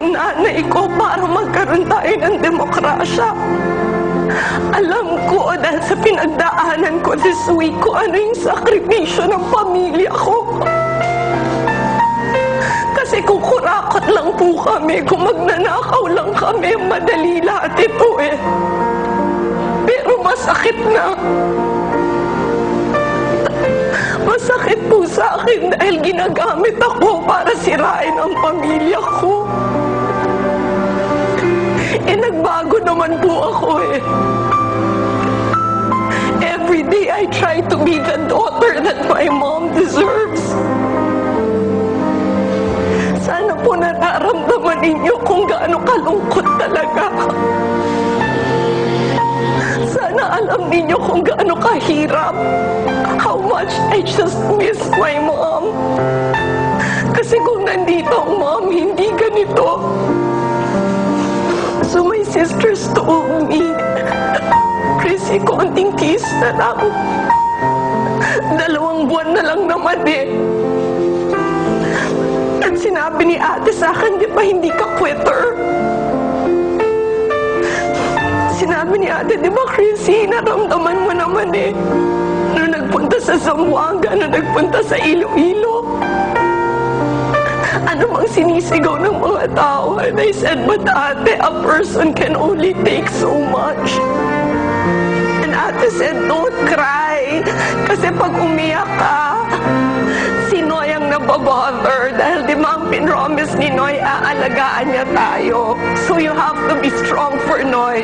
ng nanay ko para magkaroon tayo ng demokrasya. Alam ko dahil sa pinagdaanan ko this week kung ano yung sakripisyo ng pamilya ko. Kasi kung kurakot lang po kami, kung magnanakaw lang kami, madali lahat ito eh. Pero masakit na. Masakit po sa akin dahil ginagamit ako para sirain ang pamilya ko. Eh, nagbago naman po ako eh. Every day I try to be the daughter that my mom deserves. Sana po nararamdaman ninyo kung gaano kalungkot talaga. Sana alam ninyo kung gaano kahirap. How much I just miss my mom. Kasi kung nandito ang mom, hindi ganito. So my sisters told me, Chrissy, konting kiss na lang. 2 buwan na lang naman eh. At sinabi ni ate sa akin, di ba hindi ka quitter? Sinabi ni ate, di ba Chrissy, naramdaman mo naman eh. Nung nagpunta sa Zamboanga, nung nagpunta sa Iloilo. Ano bang sinisigaw ng mga tao? And I said, but ate, a person can only take so much. And ate said, don't cry. Kasi pag umiyak ka, si Noy ang nababother. Dahil di ba ang pinromise ni Noy, aalagaan niya tayo. So you have to be strong for Noy.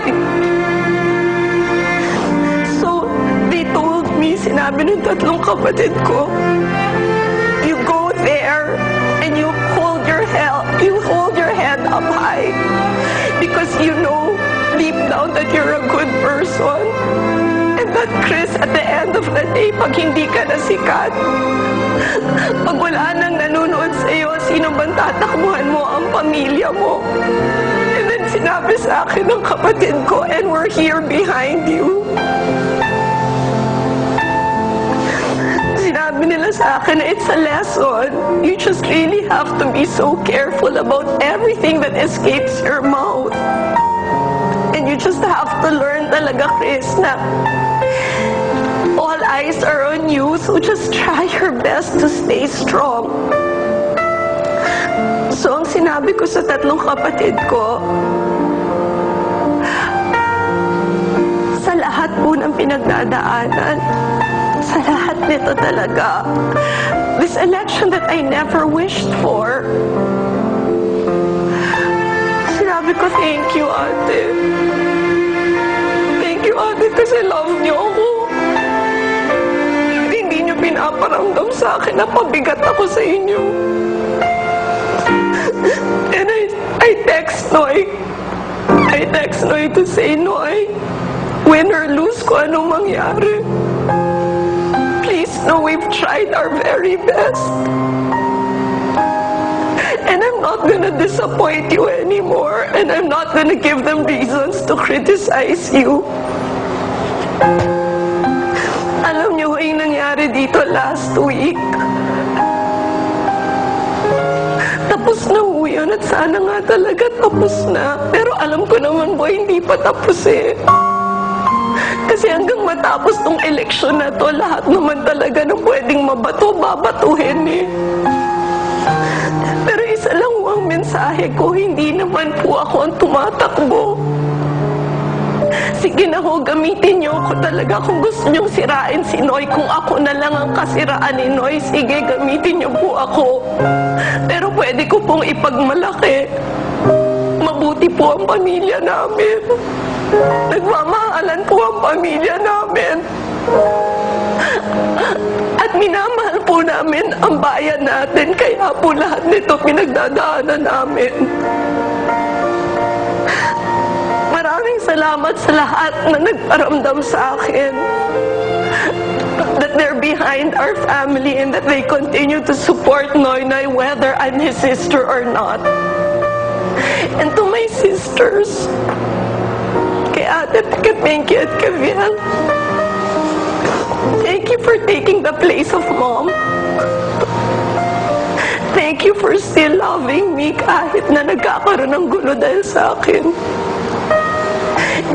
So, they told me, sinabi ng 3 kapatid ko, you go there and you hold your head up high. Because you know deep down that you're a good person. And that Chris, at the end of the day, pag hindi ka na sikat, pag wala nang nanonood sa'yo, sino bang tatakbuhan mo? Ang pamilya mo. And then sinabi sa akin ng kapatid ko, and we're here behind you. Sinabi nila sa akin na it's a lesson. You just really have to be so careful about everything that escapes your mouth. And you just have to learn talaga, Chris, na all eyes are on you, so just try your best to stay strong. So, ang sinabi ko sa 3 kapatid ko, sa lahat po ng pinagdadaanan, sa lahat nito talaga, this election that I never wished for, sinabi ko, thank you, ate. Thank you, ate, kasi love niyo ako. Hindi niyo pinaparamdam sa akin na pabigat ako sa inyo. And I text Noy. I text Noy to say, Noy, win or lose ko anong mangyari. Please know we've tried our very best. And I'm not gonna disappoint you anymore. And I'm not gonna give them reasons to criticize you. Alam niyo yung nangyari dito last week. Tapos na ho yun at sana nga talaga tapos na. Pero alam ko naman po hindi pa tapos eh. Kasi hanggang matapos tong eleksyon na to, lahat naman talaga na pwedeng mabato, babatuhin eh. Pero isa lang ang mensahe ko, hindi naman po ako ang tumatakbo. Sige na ho, gamitin niyo ako talaga. Kung gusto niyong sirain si Noy, kung ako na lang ang kasiraan ni Noy, sige, gamitin niyo po ako. Pero pwede ko pong ipagmalaki. Mabuti po ang pamilya namin. Nagmamahalan po ang pamilya namin. At minamahal po namin ang bayan natin. Kaya po lahat nito pinagdadaanan namin. Maraming salamat sa lahat na nagparamdam sa akin. That they're behind our family and that they continue to support Noynoy whether I'm his sister or not. And to my sisters, kay Ate, kay Pinky at kay Viel, thank you for taking the place of Mom. Thank Thank you for still loving me kahit na nagkakaroon ng gulo dahil sa akin.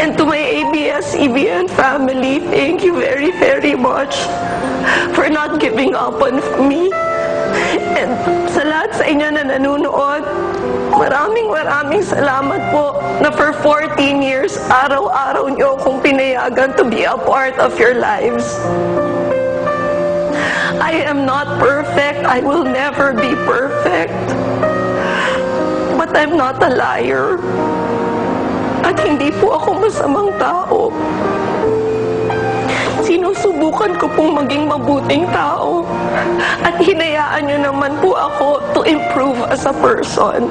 And to my ABS-CBN family, thank you very, very much for not giving up on me. And sa lahat sa inyo na nanonood, maraming salamat po na for 14 years, araw-araw niyo akong pinayagan to be a part of your lives. I am not perfect. I will never be perfect. But I'm not a liar. At hindi po ako masamang tao. Sinusubukan ko pong maging mabuting tao. At hinayaan niyo naman po ako to improve as a person.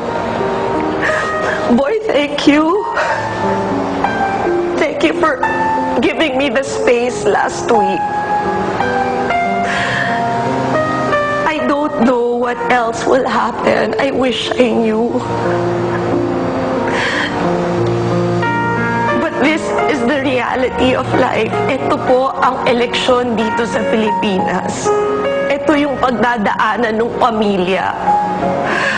Boy, thank you. Thank you for giving me the space last week. I don't know what else will happen. I wish I knew. But this is the reality of life. Ito po ang eleksyon dito sa Pilipinas. Ito yung pagdadaanan ng pamilya.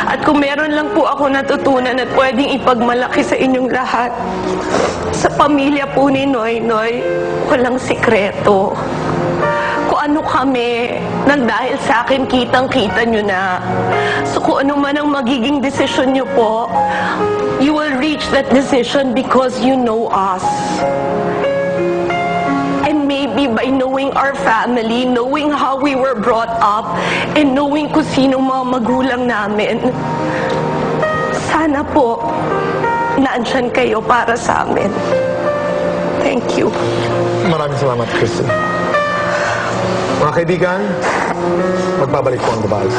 At kung meron lang po ako natutunan at pwedeng ipagmalaki sa inyong lahat, sa pamilya po ni Noy Noy, walang sikreto. Kung ano kami, nang dahil sa akin kitang-kita nyo na. So kung ano man ang magiging desisyon nyo po, you will reach that decision because you know us. And maybe by knowing our family, knowing how we were brought up, and knowing kung sino mga magulang namin, sana po, naandyan kayo para sa amin. Thank you. Maraming salamat, Kristen. Mga kaibigan, magbabalik po ang The Buzz.